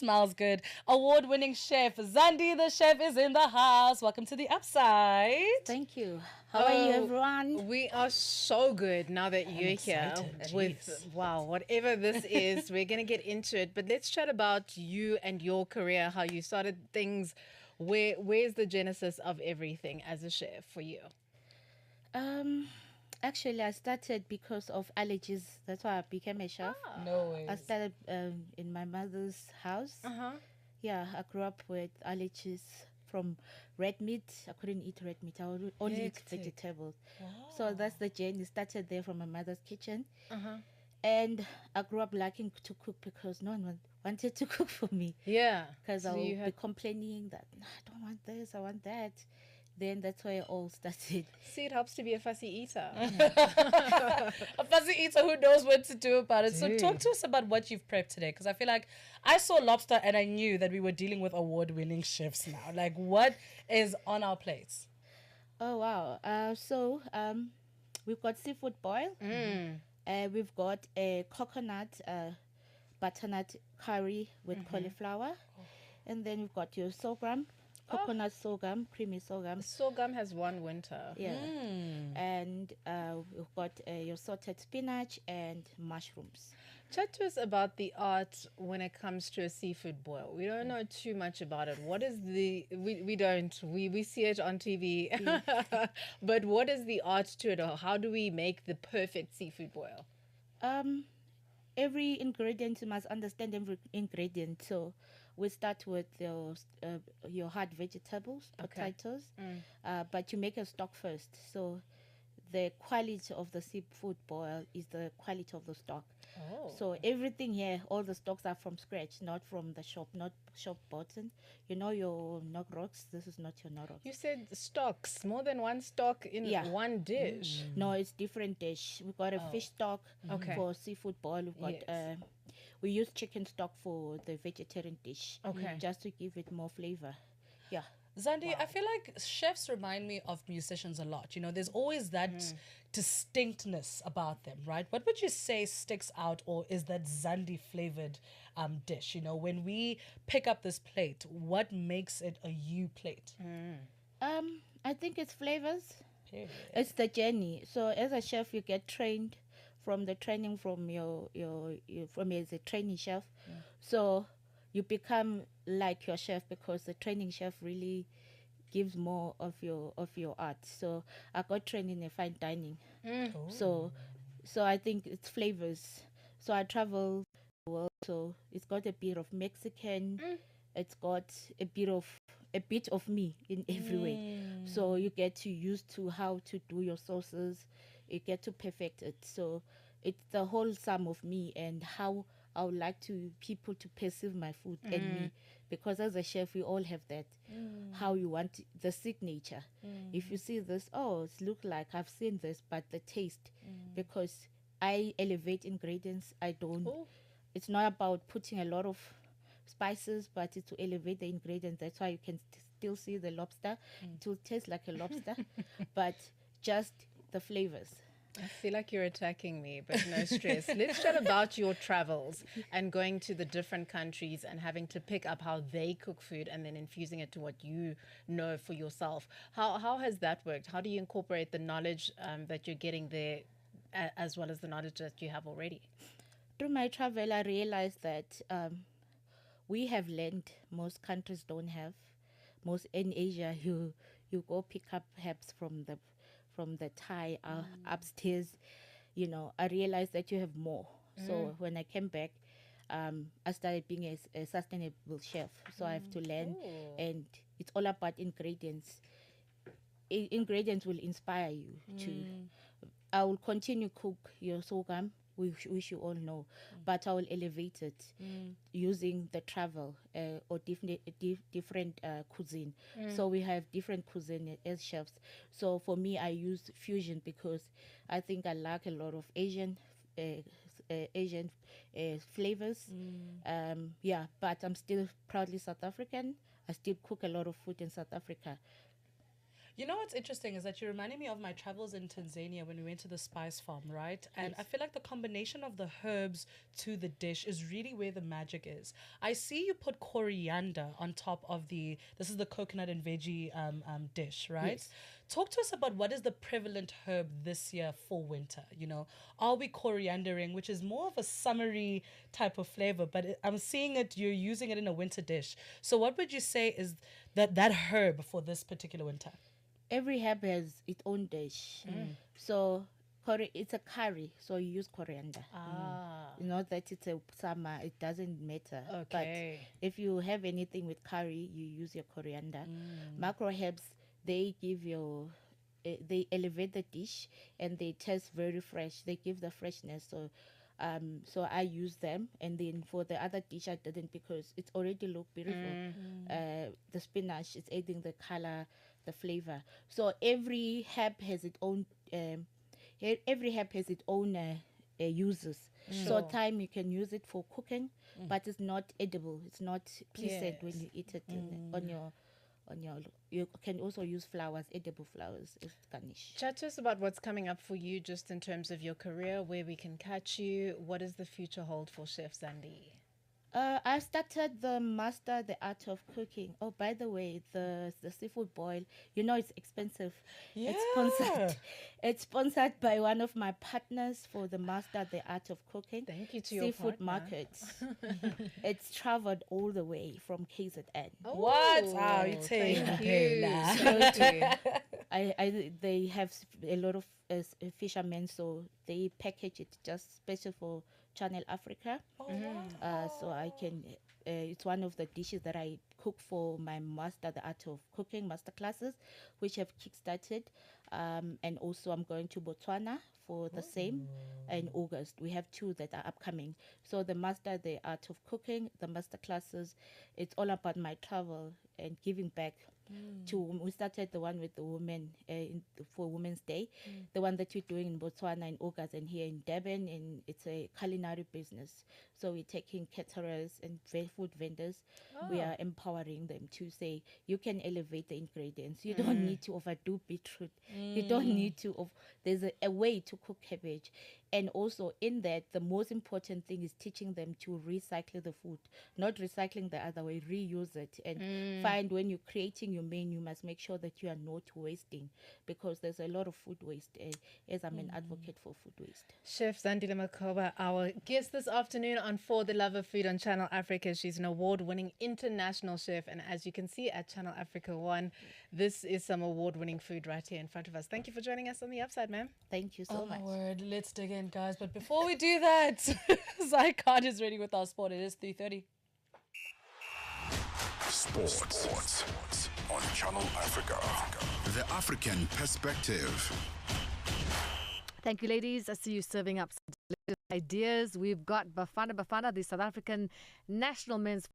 smells good. Award-winning chef Zandi The Chef is in the house. Welcome to the Upside. Thank you. How are you, everyone? We are so good now that you're here excited. with, wow, whatever this is. We're going to get into it. But let's chat about you and your career, how you started things. Where's the genesis of everything as a chef for you? Actually, I started because of allergies. That's why I became a chef. No way. I started in my mother's house. Yeah, I grew up with allergies from red meat. I couldn't eat red meat. I would only eat vegetables. So that's the journey. Started there from my mother's kitchen. And I grew up liking to cook because no one wanted to cook for me. Yeah. Because I would be complaining that, "No, I don't want this, I want that." Then that's where it all started. See, it helps to be a fussy eater. A fussy eater who knows what to do about it. So talk to us about what you've prepped today, because I feel like I saw lobster and I knew that we were dealing with award-winning chefs now. Like, what is on our plates? Oh, wow. So we've got seafood boil. We've got a coconut butternut curry with cauliflower. And then we've got your sorghum. Coconut sorghum, creamy sorghum. Sorghum has one winter. Yeah. And we've got your salted spinach and mushrooms. Chat to us about the art when it comes to a seafood boil. We don't know too much about it. What is the... We don't. We see it on TV. But what is the art to it? Or how do we make the perfect seafood boil? Every ingredient, you must understand every ingredient. So we start with your hard vegetables, potatoes, but you make a stock first. So the quality of the seafood boil is the quality of the stock. So everything here, all the stocks are from scratch, not from the shop, not shop bought. You know your rocks. This is not your rocks. You said stocks, more than one stock in one dish. No, it's different dish. We've got a fish stock for seafood boil. We've got we use chicken stock for the vegetarian dish. Just to give it more flavor. Yeah. Zandi, I feel like chefs remind me of musicians a lot. You know, there's always that distinctness about them, right? What would you say sticks out, or is that Zandi flavored dish? You know, when we pick up this plate, what makes it a you plate? I think it's flavors. It's the journey. So as a chef, you get trained from the training from your from as a training chef. So you become like your chef because the training chef really gives more of your art. So I got trained in a fine dining. So I think it's flavors. So I travel the world. So it's got a bit of Mexican. It's got a bit of me in every way. So you get to used to how to do your sauces. You get to perfect it. So it's the whole sum of me and how I would like people to perceive my food and me, because as a chef we all have that. How you want the signature. If you see this, it look like I've seen this, but the taste, because I elevate ingredients. I don't. It's not about putting a lot of spices, but it's to elevate the ingredients. That's why you can still see the lobster. It will taste like a lobster, but just the flavors. I feel like you're attacking me, but no stress. Let's chat about your travels and going to the different countries and having to pick up how they cook food and then infusing it to what you know for yourself. How has that worked? How do you incorporate the knowledge that you're getting there as well as the knowledge that you have already? Through my travel, I realized that we have land most countries don't have. Most in Asia, you go pick up herbs from the Thai upstairs. You know, I realized that you have more. So when I came back, I started being a sustainable chef. So I have to learn, and it's all about ingredients. Ingredients will inspire you to. I will continue cook your sorghum, which you all know, but I will elevate it using the travel or different cuisine. So we have different cuisine as chefs. So for me, I use fusion because I think I like a lot of Asian flavors. But I'm still proudly South African. I still cook a lot of food in South Africa. You know what's interesting is that you're reminding me of my travels in Tanzania when we went to the spice farm, right? And I feel like the combination of the herbs to the dish is really where the magic is. I see you put coriander on top of this is the coconut and veggie dish, right? Yes. Talk to us about what is the prevalent herb this year for winter. You know, are we coriandering, which is more of a summery type of flavor, but I'm seeing it, you're using it in a winter dish. So what would you say is that herb for this particular winter? Every herb has its own dish. So it's a curry, so you use coriander. Not that it's a summer, it doesn't matter. Okay. But if you have anything with curry, you use your coriander. Macro herbs, they give they elevate the dish and they taste very fresh. They give the freshness. So I use them, and then for the other dish I didn't because it's already look beautiful. The spinach is adding the color, the flavor. So every herb has its own uses. So time you can use it for cooking, but it's not edible. It's not pleasant when you eat it on your. You can also use flowers, edible flowers as garnish. Chat to us about what's coming up for you just in terms of your career, where we can catch you. What does the future hold for Chef Zandi? I started the master the art of cooking. Oh, by the way, the seafood boil, it's expensive. Yeah. It's sponsored by one of my partners for the master the art of cooking. Thank you to your seafood partner. markets. It's traveled all the way from KZN. What? Oh, you take Thank you. They have a lot of fishermen, so they package it just special for Channel Africa. So I can it's one of the dishes that I cook for my master the art of cooking master classes, which have kickstarted, and also I'm going to Botswana for the same in August. We have 2 that are upcoming. So the master the art of cooking, the master classes, it's all about my travel and giving back. We started the one with the women for Women's Day, the one that we're doing in Botswana in August and here in Durban, and it's a culinary business. So we're taking caterers and food vendors. We are empowering them to say you can elevate the ingredients. You don't need to overdo beetroot. You don't need to. There's a way to cook cabbage. And also in that, the most important thing is teaching them to recycle the food, not recycling the other way, reuse it. And find when you're creating your menu, you must make sure that you are not wasting, because there's a lot of food waste, as I'm an advocate for food waste. Chef Zandi Poppy, our guest this afternoon on For the Love of Food on Channel Africa. She's an award-winning international chef. And as you can see at Channel Africa 1, this is some award-winning food right here in front of us. Thank you for joining us on The Upside, ma'am. Thank you so much. My word, let's dig in, guys. But before we do that, Zycard is ready with our sport. It is 3:30. Sports on Channel Africa. The African perspective. Thank you, ladies. I see you serving up some delicious ideas. We've got Bafana Bafana, the South African national men's